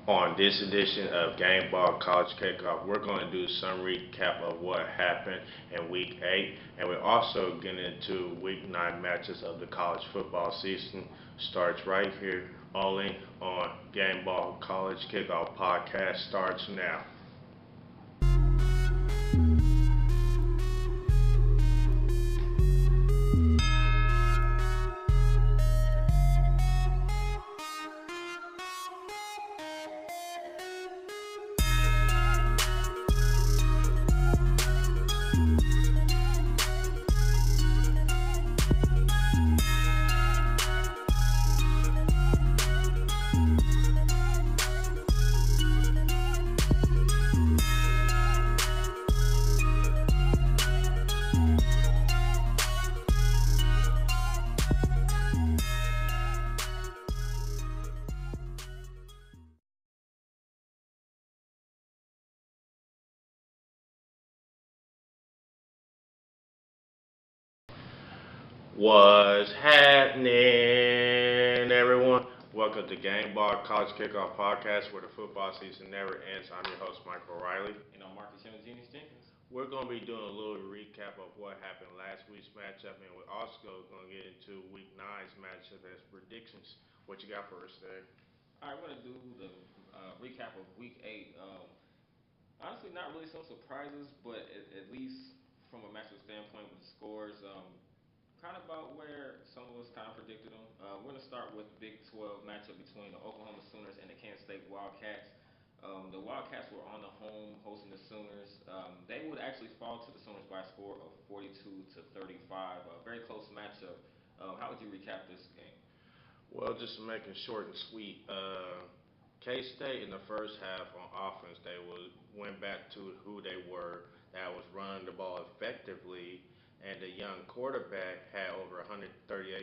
On this edition of Gameball College Kickoff, we're going to do some recap of what happened in Week 8, and we're also getting into Week 9 matches of the college football season. Starts right here, only on Gameball College Kickoff podcast. Starts now. What's happening, everyone? Welcome to Game Bar College Kickoff Podcast, where the football season never ends. I'm your host, Michael Riley. And I'm Marcus Genius Jenkins. We're going to be doing a little recap of what happened last week's matchup, and we're also going to get into Week Nine's matchup as predictions. What you got for us today? All right, we're gonna do the recap of Week 8. Honestly, not really some surprises, but at least from a matchup standpoint with the scores, kind of about where some of us kind of predicted them. We're gonna start with the Big 12 matchup between the Oklahoma Sooners and the Kansas State Wildcats. The Wildcats were on the home hosting the Sooners. They would actually fall to the Sooners by a score of 42 to 35. A very close matchup. How would you recap this game? Well, just to make it short and sweet, K State in the first half on offense, they went back to who they were. That was running the ball effectively, and the young quarterback had over 138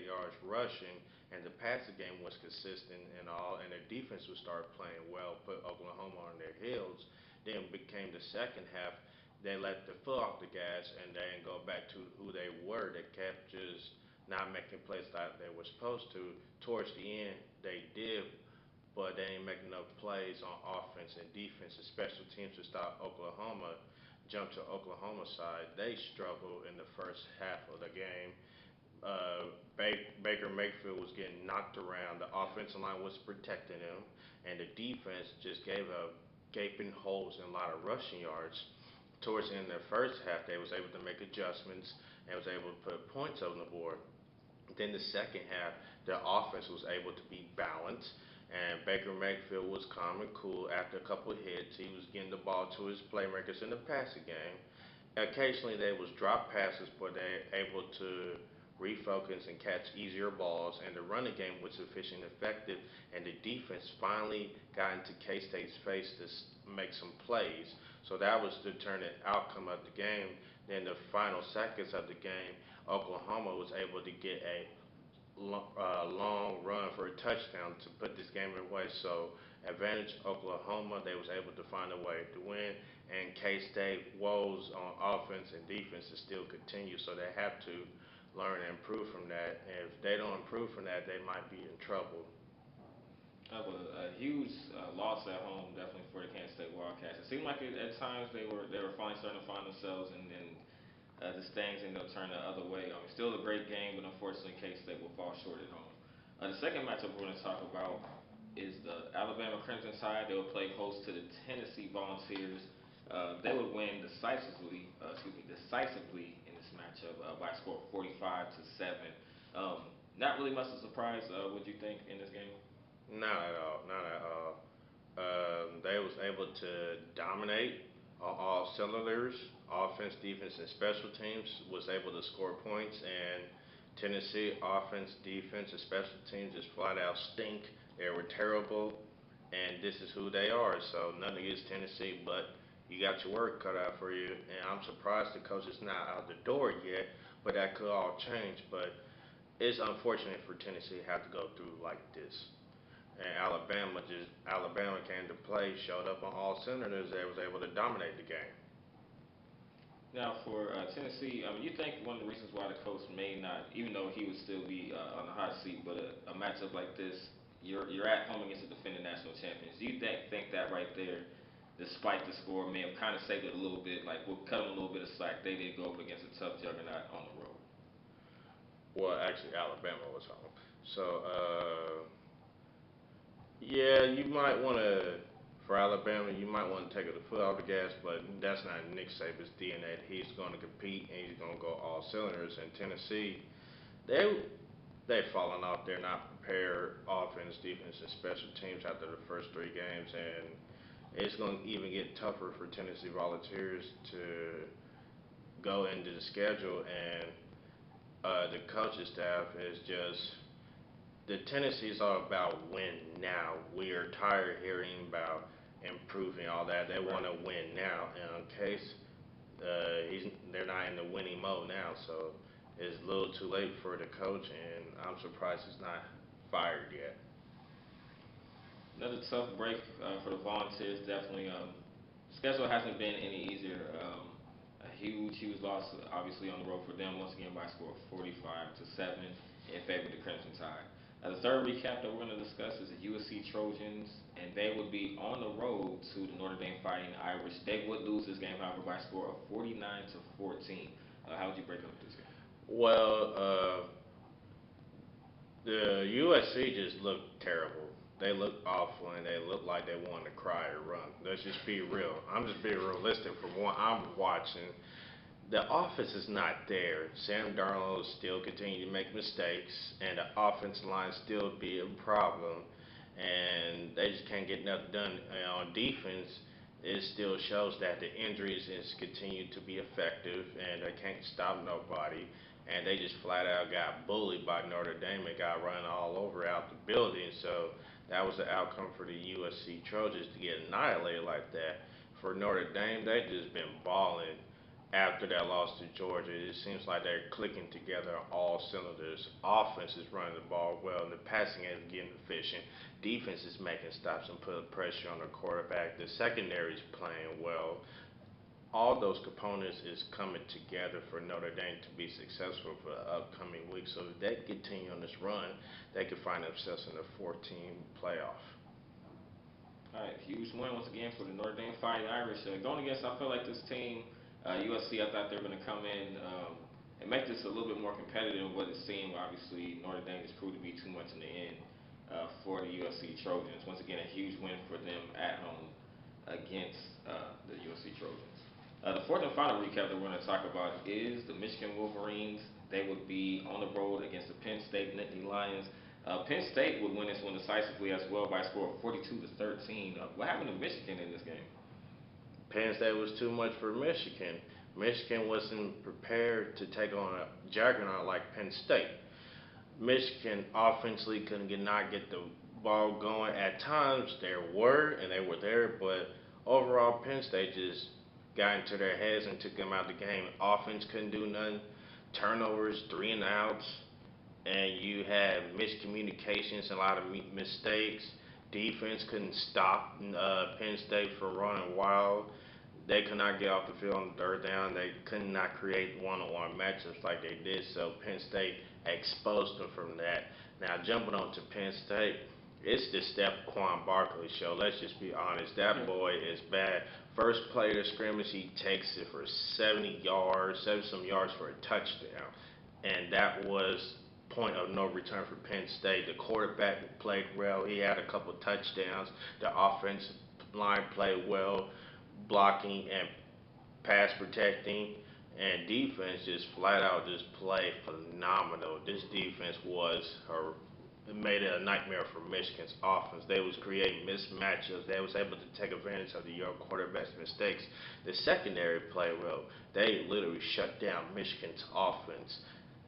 yards rushing, and the passing game was consistent and all, and the defense would start playing well, put Oklahoma on their heels. Then became the second half, they let the foot off the gas, and they didn't go back to who they were. They kept just not making plays like they were supposed to. Towards the end, they did, but they ain't making enough plays on offense and defense, and special teams to stop Oklahoma. Jump to Oklahoma side, they struggled in the first half of the game. Baker Mayfield was getting knocked around. The offensive line was protecting him, and the defense just gave up gaping holes and a lot of rushing yards. Towards the end of the first half, they was able to make adjustments and was able to put points on the board. Then the second half, their offense was able to be balanced, and Baker Mayfield was calm and cool after a couple of hits. He was getting the ball to his playmakers in the passing game. Occasionally, they was drop passes, but they able to refocus and catch easier balls, and the running game was efficient and effective, and the defense finally got into K-State's face to make some plays. So that was the determinant outcome of the game. Then the final seconds of the game, Oklahoma was able to get a long run for a touchdown to put this game away. So advantage Oklahoma, they was able to find a way to win, and K State woes on offense and defense to still continue. So they have to learn and improve from that. And if they don't improve from that, they might be in trouble. That was a huge loss at home, definitely for the Kansas State Wildcats. It seemed like at times they were finally starting to find themselves, and the standings ended up turning the other way. Still a great game, but unfortunately, K State will fall short at home. The second matchup we're going to talk about is the Alabama Crimson Tide. They will play host to the Tennessee Volunteers. They would win decisively in this matchup by a score of 45 to 7. Not really much of a surprise, would you think, in this game? Not at all. Not at all. They was able to dominate on all cylinders, offense, defense, and special teams. Was able to score points, and Tennessee offense, defense, and special teams just flat out stink. They were terrible, and this is who they are. So nothing against Tennessee, but you got your work cut out for you. And I'm surprised the coach is not out the door yet, but that could all change. But it's unfortunate for Tennessee to have to go through like this. And Alabama came to play, showed up on all cylinders, they was able to dominate the game. Now, for Tennessee, you think one of the reasons why the coach may not, even though he would still be on the hot seat, but a matchup like this you're at home against the defending national champions. Do you think that right there, despite the score, may have kind of saved it a little bit? Like, will cut them a little bit of slack. They did go up against a tough juggernaut on the road. Well, actually, Alabama was home. So, yeah, you might want to, for Alabama, you might want to take the foot off the gas, but that's not Nick Saban's DNA. He's going to compete and he's going to go all cylinders. And Tennessee, they they've fallen off. They're not prepared, offense, defense, and special teams after the first three games, and it's going to even get tougher for Tennessee Volunteers to go into the schedule. And the coaching staff is just the Tennessee's all about win now. We are tired of hearing about improving all that. They want Right. to win now. And in case they're not in the winning mode now, so it's a little too late for the coach, and I'm surprised he's not fired yet. Another tough break for the Volunteers. Definitely, schedule hasn't been any easier. A huge loss, obviously on the road for them. Once again, by a score of 45-7 in favor of the Crimson Tide. The third recap that we're going to discuss is the USC Trojans, and they would be on the road to the Notre Dame Fighting Irish. They would lose this game, however, by a score of 49-14. How would you break up this game? Well, the USC just looked terrible. They looked awful, and they looked like they wanted to cry or run. Let's just be real. I'm just being realistic from what I'm watching. The offense is not there. Sam Darnold still continuing to make mistakes, and the offensive line still be a problem, and they just can't get nothing done. And on defense, it still shows that the injuries is continue to be effective, and they can't stop nobody. And they just flat out got bullied by Notre Dame and got run all over out the building. So that was the outcome for the USC Trojans to get annihilated like that. For Notre Dame, they just been balling after that loss to Georgia. It seems like they're clicking together on all cylinders. Offense is running the ball well, and the passing game is getting efficient. Defense is making stops and putting pressure on the quarterback. The secondary is playing well. All those components is coming together for Notre Dame to be successful for the upcoming week. So if they continue on this run, they could find themselves in the 14 playoff. All right, huge win once again for the Notre Dame Fighting Irish. Going against, I feel like this team, USC, I thought they were going to come in and make this a little bit more competitive than what it seemed. Obviously, Notre Dame just proved to be too much in the end for the USC Trojans. Once again, a huge win for them at home against the USC Trojans. The fourth and final recap that we're going to talk about is the Michigan Wolverines. They would be on the road against the Penn State Nittany Lions. Penn State would win this one decisively as well by a score of 42-13. What happened to Michigan in this game? Penn State was too much for Michigan. Michigan wasn't prepared to take on a juggernaut like Penn State. Michigan offensively couldn't not get the ball going. At times they were there, but overall Penn State just got into their heads and took them out of the game. Offense couldn't do nothing. Turnovers, three and outs, and you had miscommunications, a lot of mistakes. Defense couldn't stop Penn State from running wild. They could not get off the field on third down. They could not create one-on-one matchups like they did. So Penn State exposed them from that. Now jumping on to Penn State, it's the Stephon Barkley show. Let's just be honest. That boy is bad. First play of the scrimmage, he takes it for 70 yards, 70 some yards for a touchdown, and that was point of no return for Penn State. The quarterback played well. He had a couple touchdowns. The offensive line played well, blocking and pass protecting, and defense just flat out just played phenomenal. This defense was her it made it a nightmare for Michigan's offense. They was creating mismatches. They was able to take advantage of the young quarterback's mistakes. The secondary played well. They literally shut down Michigan's offense.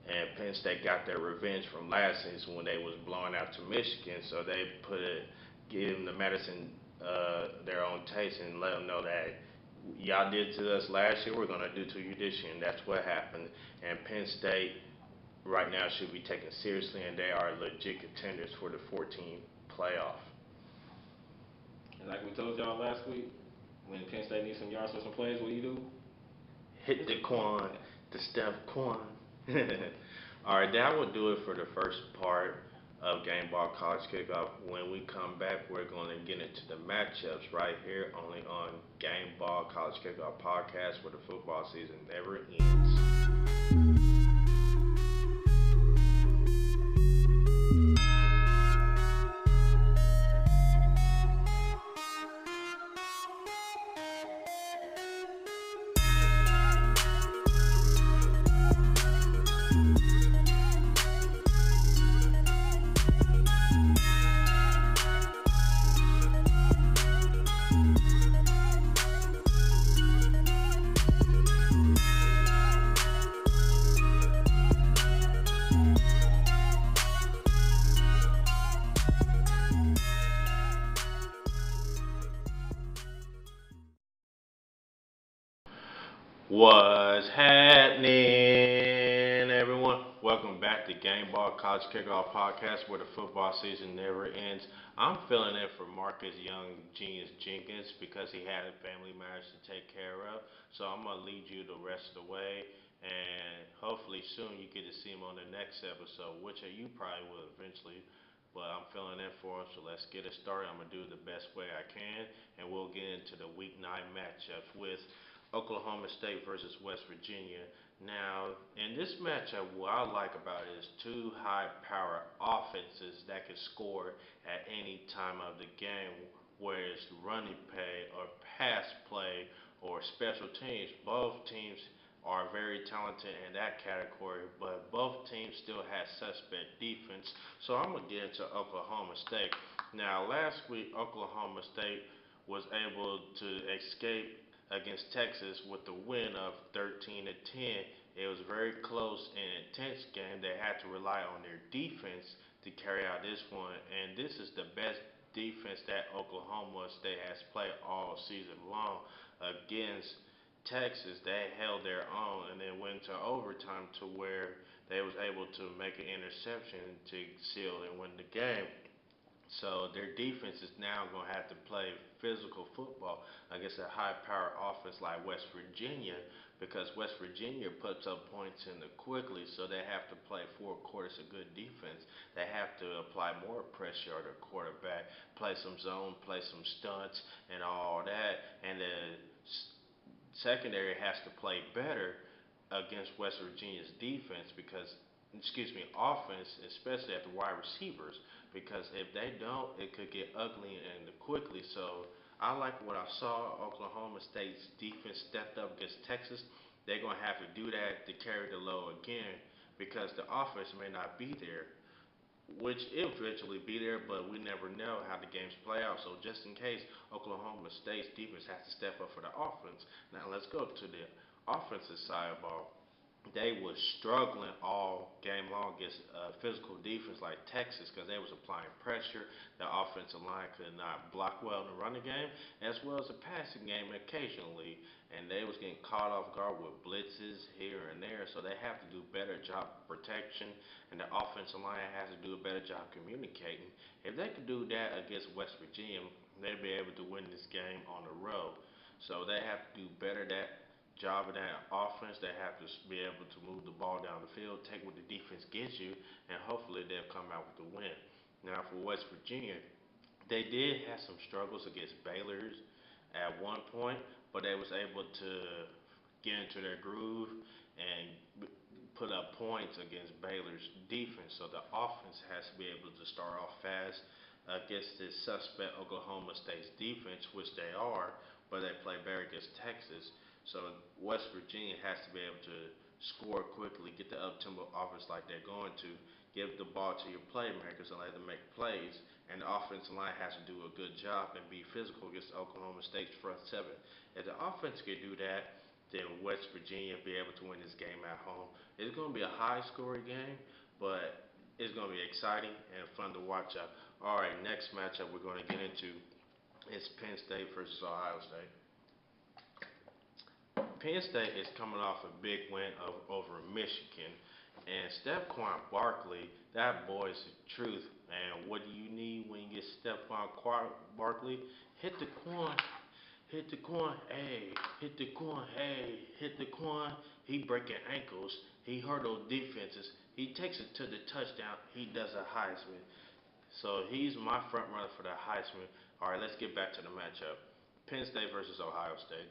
And Penn State got their revenge from last season when they was blowing out to Michigan. So they give them the medicine their own taste and let them know that y'all did to us last year, we're going to do to you this year. And that's what happened. And Penn State right now should be taken seriously, and they are legit contenders for the 14 playoff. And like we told y'all last week, when Penn State needs some yards for some plays, what do you do? Hit the Quan, the Steph Quan. All right, that will do it for the first part of Gameball College Kickoff. When we come back, we're going to get into the matchups right here only on Gameball College Kickoff podcast where the football season never ends. What's happening, everyone? Welcome back to Game Ball College Kickoff Podcast, where the football season never ends. I'm filling in for Marcus Young Genius Jenkins because he had a family matters to take care of. So I'm gonna lead you the rest of the way, and hopefully soon you get to see him on the next episode, which you probably will eventually. But I'm filling in for him, so let's get it started. I'm gonna do it the best way I can, and we'll get into the Week 9 matchups with Oklahoma State versus West Virginia. Now, in this matchup, what I like about it is two high power offenses that can score at any time of the game, whether it's running play or pass play or special teams. Both teams are very talented in that category, but both teams still have suspect defense. So I'm going to get into Oklahoma State. Now, last week, Oklahoma State was able to escape against Texas with the win of 13 to 10. It was a very close and intense game. They had to rely on their defense to carry out this one, and this is the best defense that Oklahoma State has played all season long against Texas. They held their own and then went to overtime to where they was able to make an interception to seal and win the game. So their defense is now going to have to play physical football against a high-powered offense like West Virginia because West Virginia puts up points in the quickly, so they have to play 4 quarters of good defense. They have to apply more pressure on their quarterback, play some zone, play some stunts, and all that. And the secondary has to play better against West Virginia's defense because, excuse me, offense, especially at the wide receivers, because if they don't, it could get ugly and quickly. So I like what I saw. Oklahoma State's defense stepped up against Texas. They're going to have to do that to carry the load again because the offense may not be there, which it eventually be there, but we never know how the games play out. So just in case, Oklahoma State's defense has to step up for the offense. Now let's go to the offensive side of the ball. They was struggling all game long against physical defense like Texas because they was applying pressure. The offensive line could not block well in the running game as well as the passing game occasionally, and they was getting caught off guard with blitzes here and there. So they have to do a better job of protection, and the offensive line has to do a better job communicating. If they could do that against West Virginia, they'd be able to win this game on the road. So they have to do better that job of that offense. They have to be able to move the ball down the field, take what the defense gives you, and hopefully they'll come out with the win. Now for West Virginia, they did have some struggles against Baylor's at one point, but they was able to get into their groove and put up points against Baylor's defense. So the offense has to be able to start off fast against this suspect Oklahoma State's defense, which they are, but they play better against Texas. So West Virginia has to be able to score quickly, get the up-tempo offense like they're going to, give the ball to your playmakers and let them make plays. And the offensive line has to do a good job and be physical against Oklahoma State's front seven. If the offense can do that, then West Virginia be able to win this game at home. It's going to be a high-scoring game, but it's going to be exciting and fun to watch out. All right, next matchup we're going to get into is Penn State versus Ohio State. Penn State is coming off a big win over Michigan. And Stephon Barkley, that boy's the truth. And what do you need when you get Stephon Barkley? Hit the coin, hit the coin, hey, hit the coin, hey, hit the coin. He breaking ankles. He hurdled defenses. he takes it to the touchdown. He does a Heisman. So he's my front runner for the Heisman. All right, let's get back to the matchup. Penn State versus Ohio State.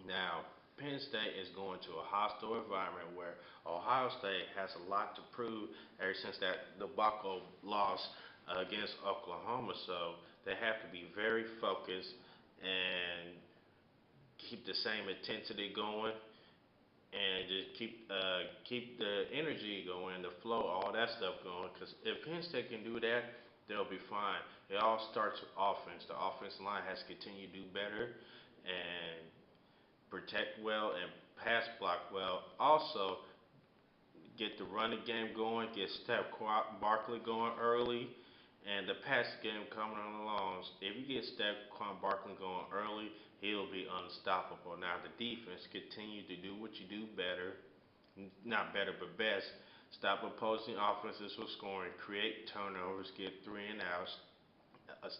Now, Penn State is going to a hostile environment where Ohio State has a lot to prove ever since that debacle loss against Oklahoma. So they have to be very focused and keep the same intensity going and just keep the energy going, the flow, all that stuff going. Because if Penn State can do that, they'll be fine. It all starts with offense. The offensive line has to continue to do better and protect well and pass block well. Also, get the running game going, get Steph Barkley going early, and the pass game coming along. If you get Stephon Barkley going early, he'll be unstoppable. Now the defense continue to do what you do better, not better but best. Stop opposing offenses with scoring, create turnovers, get three and outs,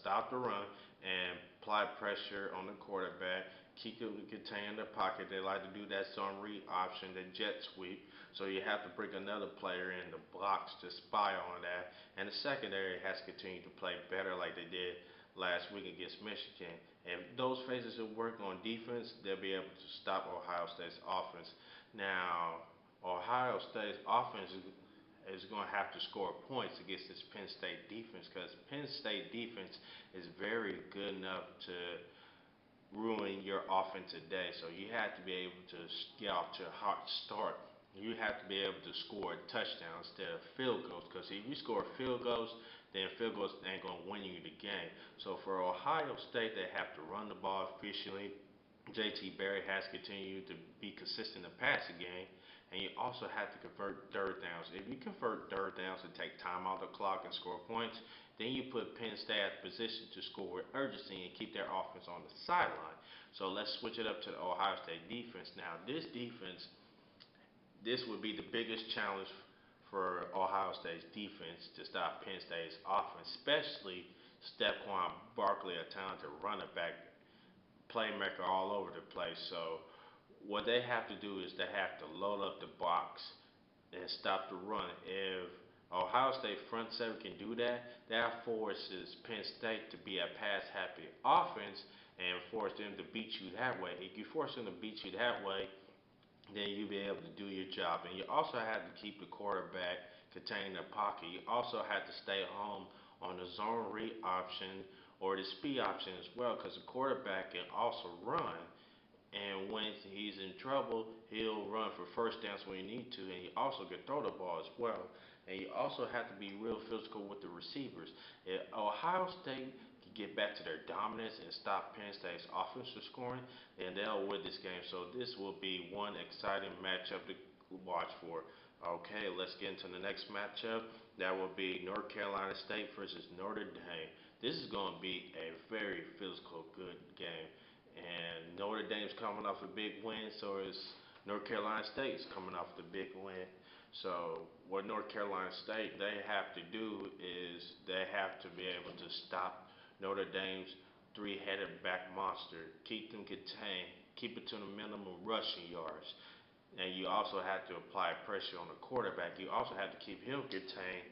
stop the run, and apply pressure on the quarterback. Keep them contained in the pocket. They like to do that zone read option, the jet sweep. So you have to bring another player in the blocks to spy on that. And the secondary has continued to play better like they did last week against Michigan. If those phases will work on defense, they'll be able to stop Ohio State's offense. Now, Ohio State's offense is going to have to score points against this Penn State defense because Penn State defense is very good enough to ruin your offense today. So you have to be able to get off to a hot start. You have to be able to score touchdowns instead of field goals because if you score field goals, then field goals ain't going to win you the game. So for Ohio State, they have to run the ball efficiently. JT Barry has continued to be consistent in the passing game, and you also have to convert third downs. If you convert third downs and take time out of the clock and score points, then you put Penn State in position to score with urgency and keep their offense on the sideline. So let's switch it up to the Ohio State defense. Now, this defense, this would be the biggest challenge for Ohio State's defense to stop Penn State's offense, especially Stephon Barkley, a talented running back, playmaker all over the place. So what they have to do is they have to load up the box and stop the run. If Ohio State front seven can do that, that forces Penn State to be a pass happy offense and force them to beat you that way. If you force them to beat you that way, then you'll be able to do your job. And you also have to keep the quarterback contained in the pocket. You also have to stay home on the zone read option or the speed option as well because the quarterback can also run. And when he's in trouble, he'll run for first downs when you need to, and you also can throw the ball as well. And you also have to be real physical with the receivers. If Ohio State can get back to their dominance and stop Penn State's offensive scoring, then they'll win this game. So this will be one exciting matchup to watch for. Okay, let's get into the next matchup. That will be North Carolina State versus Notre Dame. This is going to be a very physical, good game. And Notre Dame's coming off a big win, so is North Carolina State's coming off the big win. So what North Carolina State they have to do is they have to be able to stop Notre Dame's three-headed back monster, keep them contained, keep it to the minimum rushing yards. And you also have to apply pressure on the quarterback. You also have to keep him contained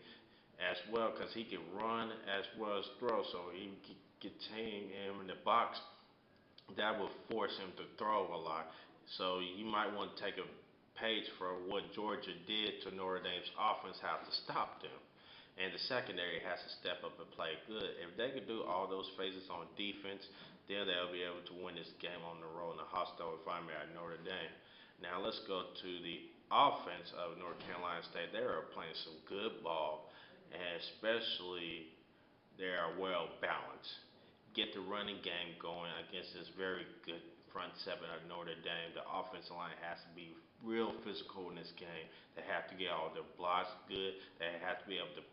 as well because he can run as well as throw. So he can contain him in the box that will force him to throw a lot. So you might want to take a page from what Georgia did to Notre Dame's offense, how to stop them. And the secondary has to step up and play good. If they could do all those phases on defense, then they'll be able to win this game on the road in a hostile environment at Notre Dame. Now let's go to the offense of North Carolina State. They are playing some good ball, and especially they are well balanced. Get the running game going against this very good front seven of Notre Dame. The offensive line has to be real physical in this game. They have to get all their blocks good. They have to be able to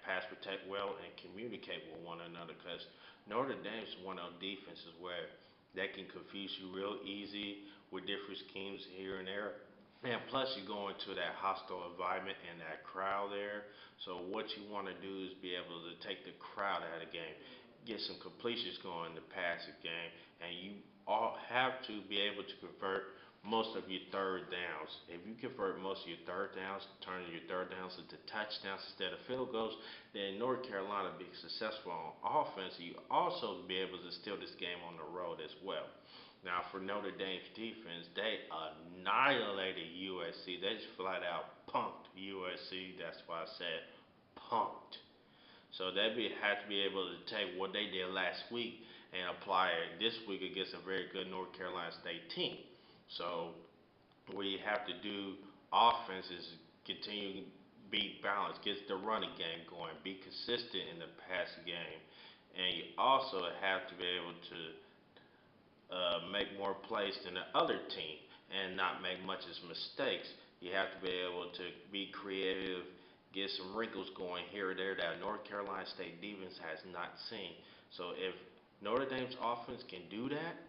pass protect well, and communicate with one another. Because Notre Dame is one of those defenses where they can confuse you real easy with different schemes here and there. And plus, you go into that hostile environment and that crowd there. So what you want to do is be able to take the crowd out of the game, get some completions going in the passing game, and you all have to be able to convert most of your third downs. If you convert most of your third downs, turning your third downs into touchdowns instead of field goals, then North Carolina be successful on offense. You also be able to steal this game on the road as well. Now for Notre Dame's defense, they annihilated USC. They just flat out punked USC. That's why I said punked. So had to be able to take what they did last week and apply it this week against a very good North Carolina State team. So what you have to do offense is continue to be balanced, get the running game going, be consistent in the passing game, and you also have to be able to make more plays than the other team and not make much as mistakes. You have to be able to be creative, get some wrinkles going here or there that North Carolina State defense has not seen. So if Notre Dame's offense can do that,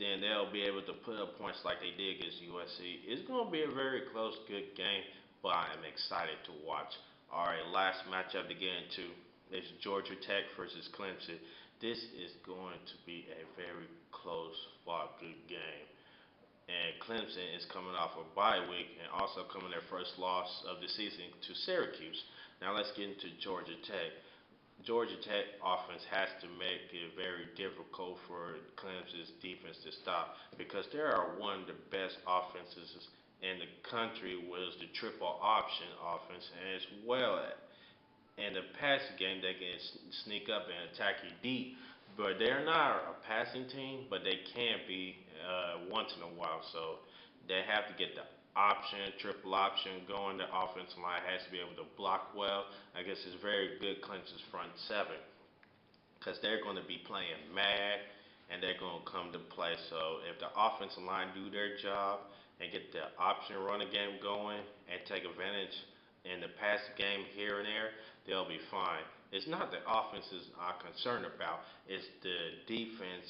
then they'll be able to put up points like they did against USC. It's going to be a very close, good game, but I am excited to watch. All right, last matchup to get into is Georgia Tech versus Clemson. This is going to be a very close, fought, good game. And Clemson is coming off a bye week and also coming their first loss of the season to Syracuse. Now let's get into Georgia Tech. Georgia Tech offense has to make it very difficult for Clemson's defense to stop because they are one of the best offenses in the country was the triple option offense and as well in the passing game they can sneak up and attack you deep. But they're not a passing team, but they can be once in a while. So they have to get the option, triple option going. The offensive line has to be able to block well. I guess it's very good Clemson's front seven because they're going to be playing mad and they're going to come to play. So if the offensive line do their job and get the option running game going and take advantage in the pass game here and there, they'll be fine. It's not the offenses I'm concerned about. It's the defense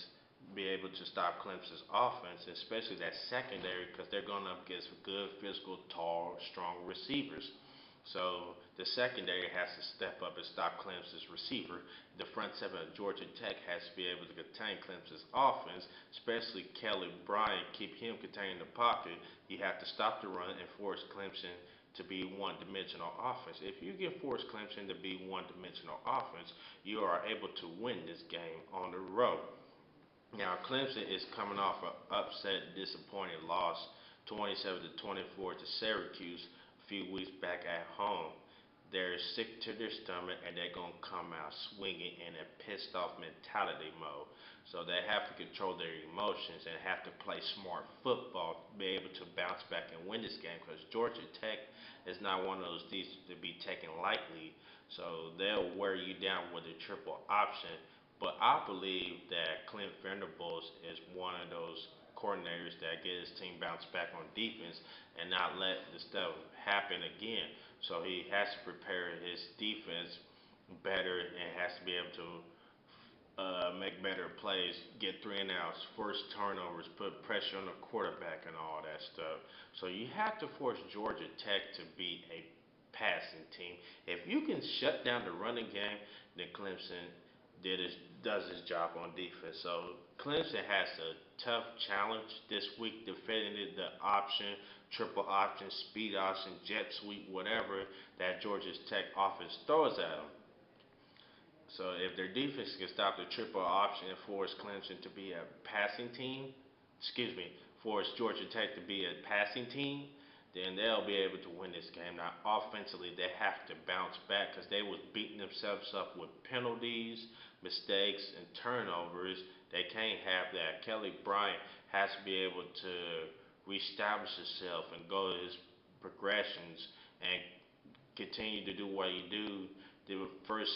be able to stop Clemson's offense, especially that secondary, because they're going up against good, physical, tall, strong receivers. So the secondary has to step up and stop Clemson's receiver. The front seven of Georgia Tech has to be able to contain Clemson's offense, especially Kelly Bryant, keep him contained in the pocket. You have to stop the run and force Clemson to be one-dimensional offense. If you can force Clemson to be one-dimensional offense, you are able to win this game on the road. Now Clemson is coming off an upset, disappointing loss, 27 to 24 to Syracuse a few weeks back at home. They're sick to their stomach and they're gonna come out swinging in a pissed off mentality mode. So they have to control their emotions and have to play smart football to be able to bounce back and win this game because Georgia Tech is not one of those teams to be taken lightly. So they'll wear you down with a triple option. But I believe that Clint Venables is one of those coordinators that get his team bounced back on defense and not let the stuff happen again. So he has to prepare his defense better and has to be able to make better plays, get three and outs, force turnovers, put pressure on the quarterback, and all that stuff. So you have to force Georgia Tech to be a passing team. If you can shut down the running game, then Clemson does his job on defense. So Clemson has a tough challenge this week defending the option, triple option, speed option, jet sweep, whatever that Georgia Tech offense throws at them. So if their defense can stop the triple option and force Clemson to be a passing team, excuse me, force Georgia Tech to be a passing team, then they'll be able to win this game. Now, offensively, they have to bounce back because they was beating themselves up with penalties, mistakes, and turnovers. They can't have that. Kelly Bryant has to be able to reestablish himself and go to his progressions and continue to do what he do the first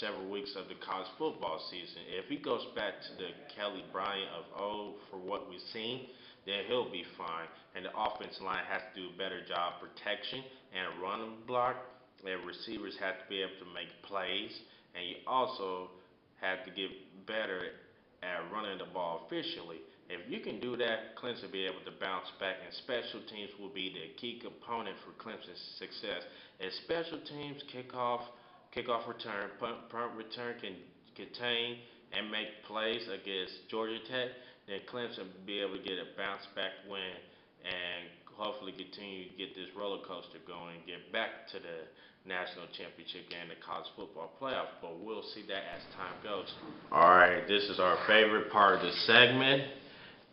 several weeks of the college football season. If he goes back to the Kelly Bryant of old for what we've seen, then he'll be fine. And the offensive line has to do a better job protection and run block. And receivers have to be able to make plays. And you also have to get better at running the ball efficiently. If you can do that, Clemson will be able to bounce back, and special teams will be the key component for Clemson's success. If special teams, kickoff return, punt return can contain and make plays against Georgia Tech, then Clemson be able to get a bounce back win and hopefully continue to get this roller coaster going and get back to the national championship game, the college football playoff. But we'll see that as time goes. All right, this is our favorite part of the segment.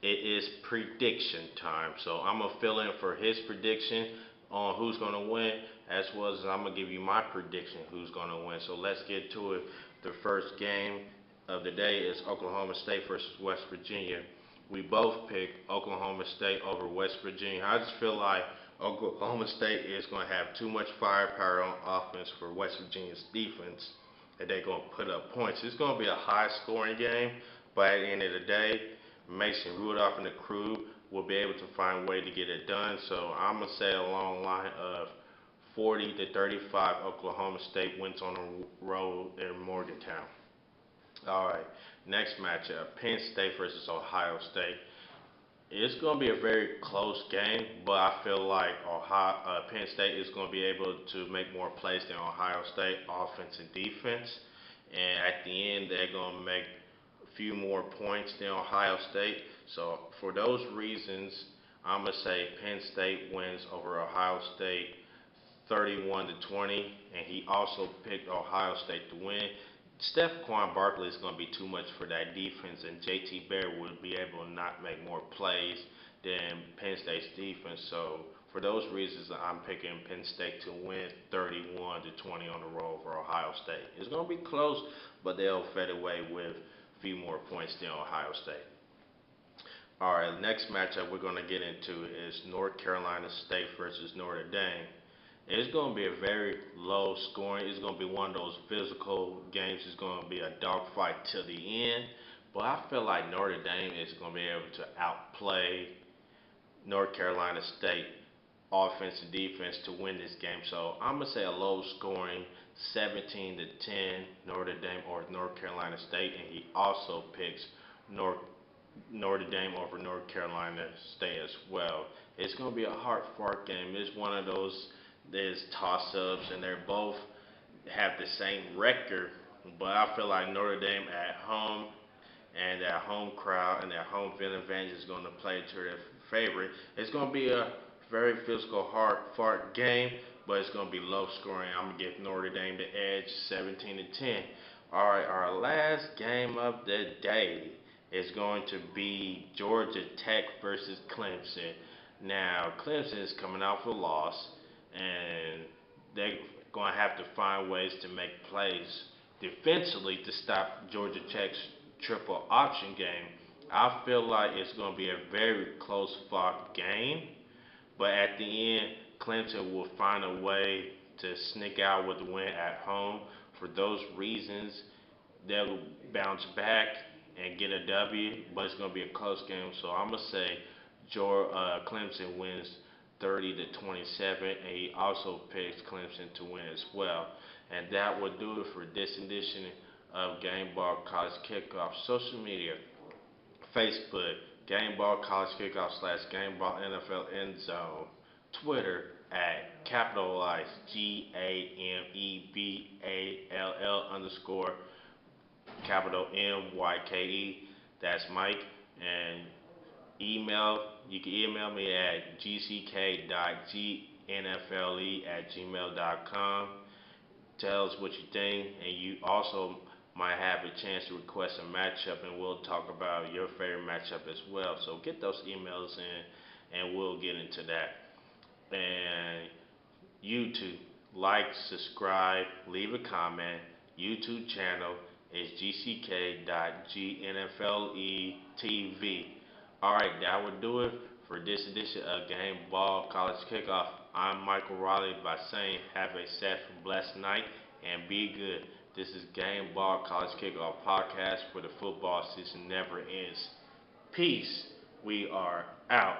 It is prediction time. So I'm gonna fill in for his prediction on who's gonna win, as well as I'm gonna give you my prediction who's gonna win. So let's get to it. The first game of the day is Oklahoma State versus West Virginia. We both picked Oklahoma State over West Virginia. I just feel like Oklahoma State is going to have too much firepower on offense for West Virginia's defense, and they're going to put up points. It's going to be a high-scoring game, but at the end of the day, Mason Rudolph and the crew will be able to find a way to get it done. So I'm going to say along the line of 40 to 35, Oklahoma State wins on the road in Morgantown. All right, next matchup, Penn State versus Ohio State. It's going to be a very close game, but I feel like Penn State is going to be able to make more plays than Ohio State, offense and defense. And at the end, they're going to make a few more points than Ohio State. So for those reasons, I'm going to say Penn State wins over Ohio State 31 to 20, and he also picked Ohio State to win. Stephon Barkley is going to be too much for that defense, and JT Barrett would be able to not make more plays than Penn State's defense. So for those reasons, I'm picking Penn State to win 31 to 20 on the road for Ohio State. It's going to be close, but they'll fade away with a few more points than Ohio State. All right, next matchup we're going to get into is North Carolina State versus Notre Dame. It's going to be a very low scoring. It's going to be one of those physical games. It's going to be a dogfight till the end. But I feel like Notre Dame is going to be able to outplay North Carolina State offense and defense to win this game. So I'm going to say a low scoring 17 to 10 Notre Dame or North Carolina State. And he also picks Notre Dame over North Carolina State as well. It's going to be a hard-fought game. It's one of those there's toss-ups, and they're both have the same record, but I feel like Notre Dame at home and that home crowd and that home field advantage is going to play to their favor. It's going to be a very physical, hard-fought game, but it's going to be low-scoring. I'm going to give Notre Dame the edge, 17 to 10. All right, our last game of the day is going to be Georgia Tech versus Clemson. Now, Clemson is coming off a loss, and they're going to have to find ways to make plays defensively to stop Georgia Tech's triple option game. I feel like it's going to be a very close fought game, but at the end, Clemson will find a way to sneak out with the win at home. For those reasons, they'll bounce back and get a W, but it's going to be a close game. So I'm going to say Clemson wins 30 to 27, and he also picks Clemson to win as well. And that will do it for this edition of Gameball College Kickoff. Social media, Facebook, Gameball College Kickoff / Gameball NFL End Zone. Twitter at capitalized GAMEBALL _MYKE. That's Mike. And you can email me at gck.gnfle@gmail.com. Tell us what you think, and you also might have a chance to request a matchup, and we'll talk about your favorite matchup as well. So get those emails in, and we'll get into that. And YouTube, like, subscribe, leave a comment. YouTube channel is gck.gnfletv. Alright, that would do it for this edition of Gameball College Kickoff. I'm Michael Riley by saying have a safe and blessed night and be good. This is Gameball College Kickoff podcast where the football season never ends. Peace. We are out.